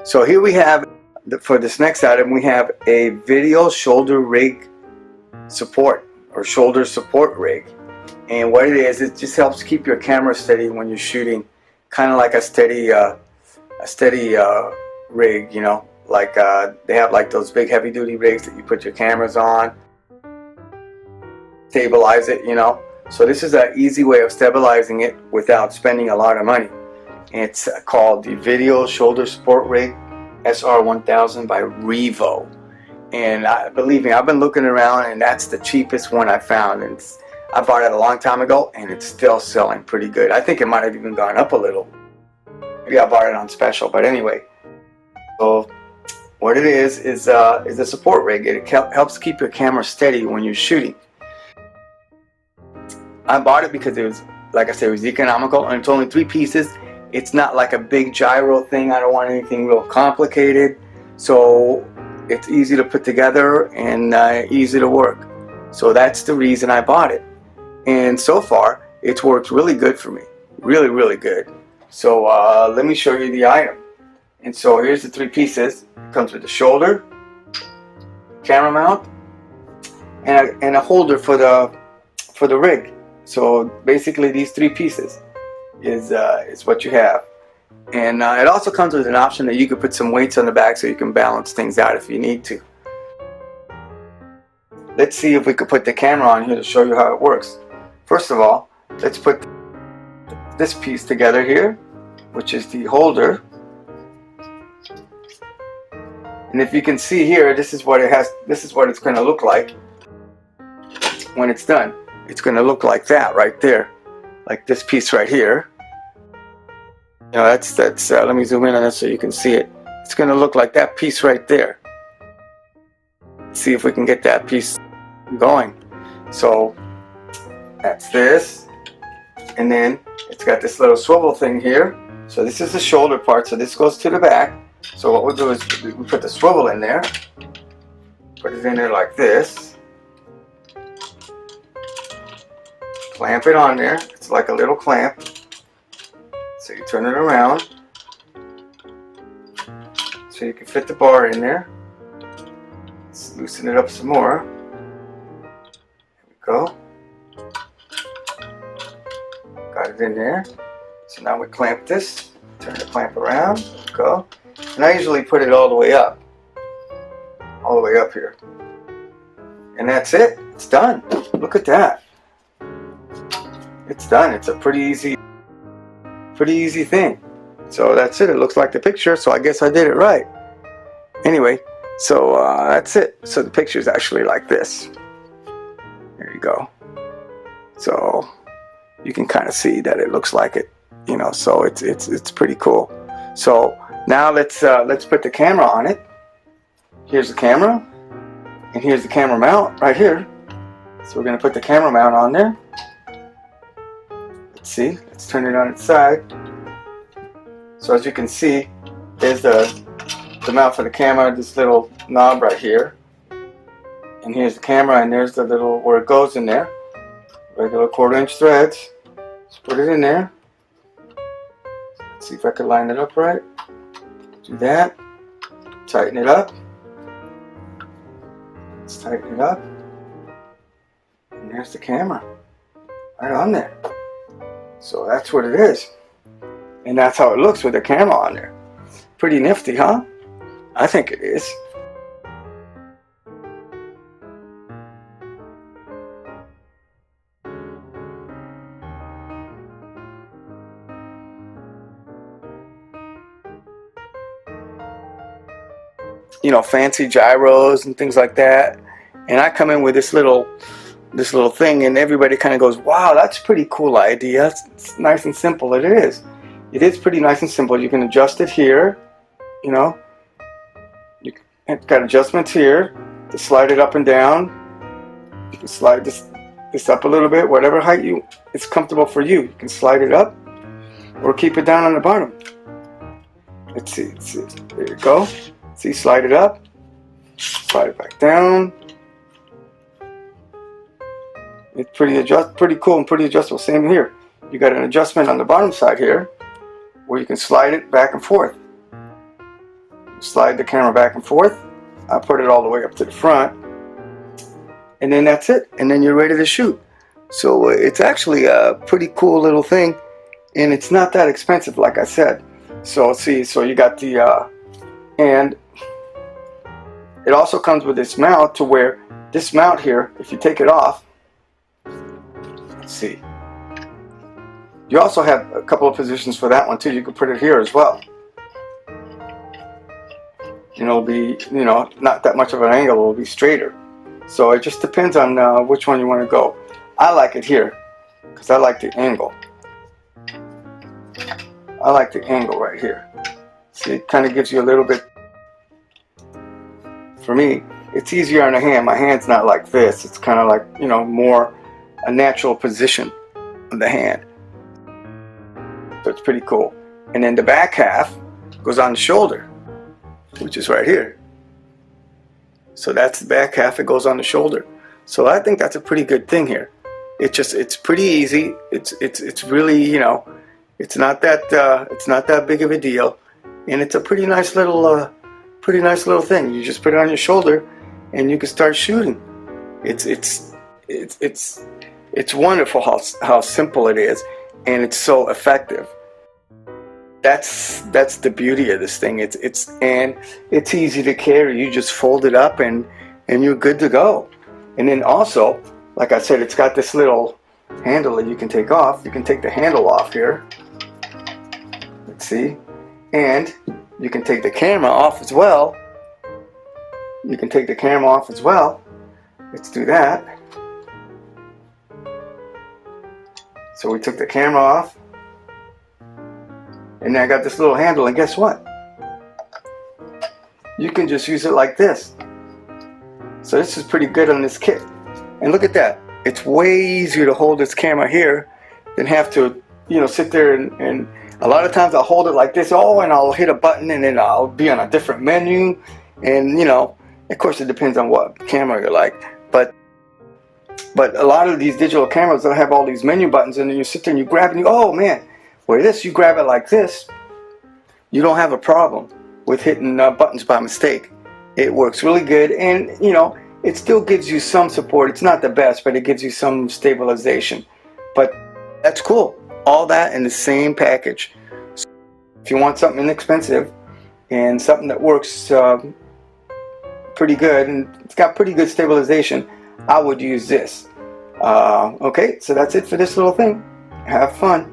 So here we have, for this next item, we have a video shoulder rig support, or shoulder support rig. And what it is, it just helps keep your camera steady when you're shooting, kind of like a steady rig, you know, like they have like those big heavy duty rigs that you put your cameras on, stabilize it, you know. So this is an easy way of stabilizing it without spending a lot of money. It's called the Video Shoulder Support Rig SR-1000 by Revo. And believe me, I've been looking around, and that's the cheapest one I found. And I bought it a long time ago, and it's still selling pretty good. I think it might have even gone up a little. Maybe I bought it on special, but anyway. So what it is a support rig. It helps keep your camera steady when you're shooting. I bought it because it was, like I said, it was economical, and it's only 3 pieces. It's not like a big gyro thing. I don't want anything real complicated. So it's easy to put together and easy to work. So that's the reason I bought it. And so far, it's worked really good for me. Really, really good. So let me show you the item. And so here's the 3 pieces. It comes with the shoulder, camera mount, and a holder for the rig. So basically these 3 pieces is what you have. And it also comes with an option that you could put some weights on the back so you can balance things out if you need to. Let's see if we could put the camera on here to show you how it works. First of all, let's put this piece together here, which is the holder. And if you can see here, this is what it has. This is what it's going to look like when it's done. It's going to look like that right there, like this piece right here. You know, that's let me zoom in on it so you can see it. It's going to look like that piece right there. Let's see if we can get that piece going. So that's this, and then it's got this little swivel thing here. So this is the shoulder part, so this goes to the back. So what we'll do is we put the swivel in there, put it in there like this, clamp it on there. It's like a little clamp. So you turn it around so you can fit the bar in there. Let's loosen it up some more. There we go. Got it in there. So now we clamp this. Turn the clamp around. There we go. And I usually put it all the way up here. And that's it. It's done. Look at that. It's done. It's a pretty easy thing. So that's it. It looks like the picture, so I guess I did it right. Anyway, so that's it. So the picture is actually like this. There you go. So you can kind of see that it looks like it, you know. So it's pretty cool. So now let's put the camera on it. Here's the camera, and here's the camera mount right here. So we're gonna put the camera mount on there. Let's see. Let's turn it on its side. So as you can see, there's the mount for the camera. This little knob right here, and here's the camera, and there's the little where it goes in there. Regular 1/4" threads. Let's put it in there. Let's see if I can line it up right. Do that. Tighten it up. Let's tighten it up. And there's the camera. Right on there. So that's what it is. And that's how it looks with the camera on there. Pretty nifty, huh? I think it is. You know, fancy gyros and things like that. And I come in with this little thing, and everybody kind of goes, wow, that's a pretty cool idea. It's nice and simple. It is. It is pretty nice and simple. You can adjust it here, you know. It's got adjustments here to slide it up and down. You can slide this up a little bit, whatever height it's comfortable for you. You can slide it up or keep it down on the bottom. Let's see. There you go. See, slide it up, slide it back down. It's pretty cool and pretty adjustable. Same here. You got an adjustment on the bottom side here where you can slide it back and forth. slide the camera back and forth. I put it all the way up to the front, and then that's it, and then you're ready to shoot. So it's actually a pretty cool little thing, and it's not that expensive, like I said. So see, so you got the and it also comes with this mount, to where this mount here, if you take it off, let's see, you also have a couple of positions for that one too. You can put it here as well. And it'll be, you know, not that much of an angle, it'll be straighter. So it just depends on which one you want to go. I like it here because I like the angle. I like the angle right here. See, it kind of gives you a little bit, for me, it's easier on the hand. My hand's not like this. It's kind of like, you know, more a natural position of the hand. So it's pretty cool. And then the back half goes on the shoulder, which is right here. So that's the back half, it goes on the shoulder. So I think that's a pretty good thing here. It's pretty easy. It's really, you know, it's not that big of a deal, and it's a pretty nice little thing. You just put it on your shoulder and you can start shooting. It's wonderful how simple it is, and it's so effective. That's the beauty of this thing. It's easy to carry. You just fold it up and you're good to go. And then also, like I said, it's got this little handle that you can take off. You can take the handle off here. Let's see. And you can take the camera off as well. You can take the camera off as well. Let's do that. So we took the camera off. And then I got this little handle, and guess what? You can just use it like this. So this is pretty good on this kit. And look at that. It's way easier to hold this camera here than have to, you know, sit there and a lot of times I'll hold it like this, and I'll hit a button and then I'll be on a different menu. And, you know, of course it depends on what camera you like. But a lot of these digital cameras, they'll have all these menu buttons, and then you sit there and you grab it and you, oh man, where this, you grab it like this, you don't have a problem with hitting buttons by mistake. It works really good, and you know, it still gives you some support. It's not the best, but it gives you some stabilization. But that's cool. All that in the same package. So if you want something inexpensive and something that works pretty good, and it's got pretty good stabilization, I would use this. Okay, so that's it for this little thing. Have fun.